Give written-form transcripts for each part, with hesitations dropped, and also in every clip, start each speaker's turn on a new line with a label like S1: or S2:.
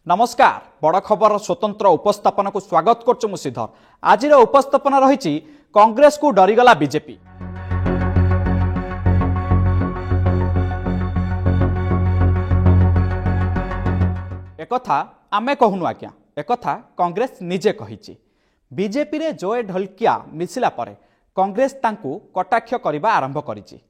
S1: नमस्कार बड़ खबर स्वतंत्र उपस्थापन को स्वागत करछु मुसीधर। आज उपस्थापन रही कांग्रेस को डरीगला बीजेपी। एकथा आमे कहूनु आज्ञा, एकथा कांग्रेस निजे कहिछि। बीजेपी रे जोए ढोलकिया मिसिला परे कांग्रेस तांकु कटाक्ष करबा आरंभ करिछि।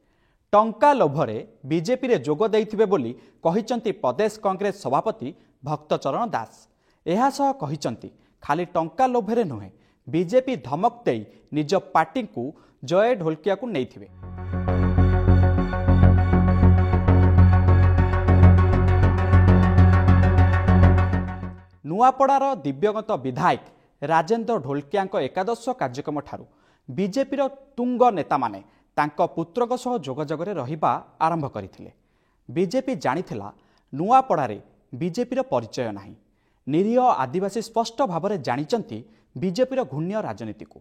S1: टंका लोभरे बीजेपी रे जोग देइथिबे बोली कहिचंती प्रदेश कांग्रेस सभापति भक्तचरण दास। एहा सह कहिचंती खाली टंका लोभरे नुहे, बीजेपी धमक देई निज पार्टी को जय ढोलकिया को नैथिबे। नुआपड़ार दिव्यगत विधायक राजेंद्र ढोलकिया एकादश कार्यक्रम ठारू बीजेपी तुंग नेता माने तांको पुत्रक सह जोगाजोगरे रहिबा आरंभ करथिले। बीजेपी जानिथिला नुआपड़ारे बीजेपी परिचय नाही। निरीह आदिवासी स्पष्ट भाव में जानिचंती बीजेपी घूण्य राजनीति को।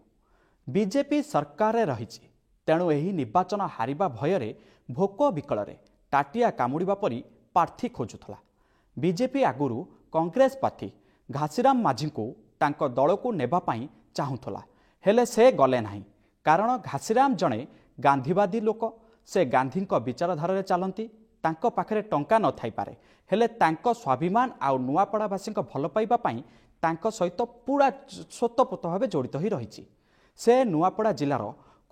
S1: बीजेपी सरकार रहिछि, तेणु एही निर्वाचन हारिबा भୟରେ भोक विकଳରେ टाटिया कामुड़िबा परी प्रार्थी खोजुथला। बीजेपी आगुरु कांग्रेस प्रार्थी घासीराम माझी को तांको दल को नेबा पाई चाहुथला, हेले से गले नाही। कारण घासीराम जणे गांधीवादी लोक, से गांधी विचारधारा चलती। तांको पाखरे टंका न थाई पारे, हेले तांको स्वाभिमान आउ नुआपड़ावासी भल पाइबा पाई तांको सहित पूरा स्वतःपोत भाव जड़ित ही रही। से नुआपड़ा जिलार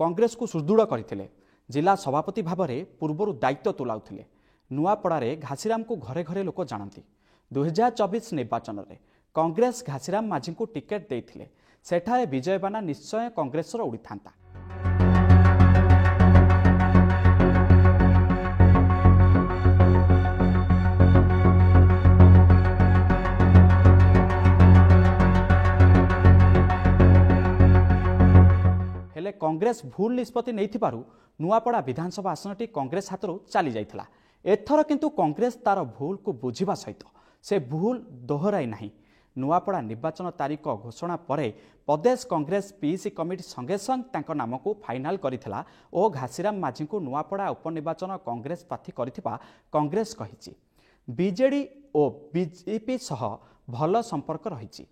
S1: कांग्रेस को सुदृढ़ करथिले। जिला सभापति भाव में पूर्वर दायित्व तुलाउथिले। नुआपड़ारे घासीराम को घरे घरे लोक जानती। 2024 निर्वाचन में कांग्रेस घासीराम माझी को टिकेट देइथिले, सेठारे विजय बाना निश्चय कांग्रेसर उड़ीथांता। हेले कांग्रेस भूल निष्पत्ति नहीं नुआपड़ा विधानसभा आसनटी कांग्रेस हाथों चली जाइथिला। एथर किंतु कांग्रेस तार भूल को बुझिबा सहित से भूल दोहराई नहीं। नुआपड़ा निर्वाचन तारीख घोषणा परे प्रदेश कांग्रेस पीसी कमिटी संगे संग तांको नाम को फाइनाल करिथिला और घासीराम माझी को नुआपड़ा उपनिर्वाचन कांग्रेस प्रार्थी करिथिबा कांग्रेस कहिछि। बीजेडी और बीजेपी सह भल संपर्क रहिछि।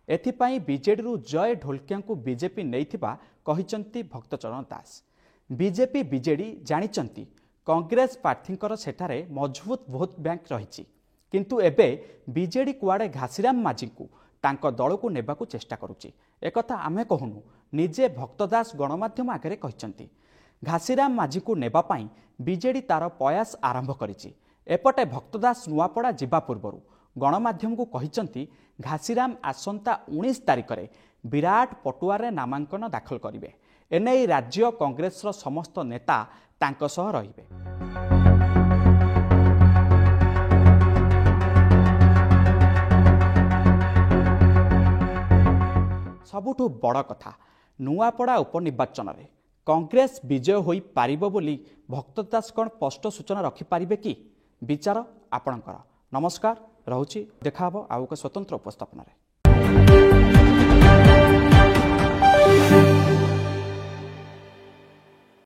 S1: एथिपाई बीजेडी जय ढोलकिया को बीजेपी नैथिबा कहिचंती भक्तचरण दास। बीजेपी बीजेडी जानिचंती कांग्रेस प्रार्थींकर सेठारे मजबूत भोट बैंक रहिछि, किंतु एबे बीजेडी कुआडे घासीराम माझी को तांको दल को नेबाकू चेष्टा करुछि। एकथा आमे कहूनु, निजे भक्तदास गणमाध्यम आगे कहिचंती घासीराम माझी को नेबा पाई बीजेडी तार प्रयास आरंभ करिछि। एपटे भक्तदास नुआपड़ा जिबा पूर्वरु गणमाध्यम को कहिचंती घासीराम आसंता 19 तारिख में विराट पटुआरे नामांकन दाखल करिवे। एने राज्य कांग्रेस समस्त नेता तांको सह रहिबे। सबुठु बड़ कथा, नुआपड़ा उपनिर्वाचन में कांग्रेस विजय होई पारिबो बोली भक्तदास कौन स्पष्ट सूचना रखिपारे कि? विचार आपणकर। नमस्कार, रहुछि, देखा हबो आउ एक स्वतंत्र उपस्थापन।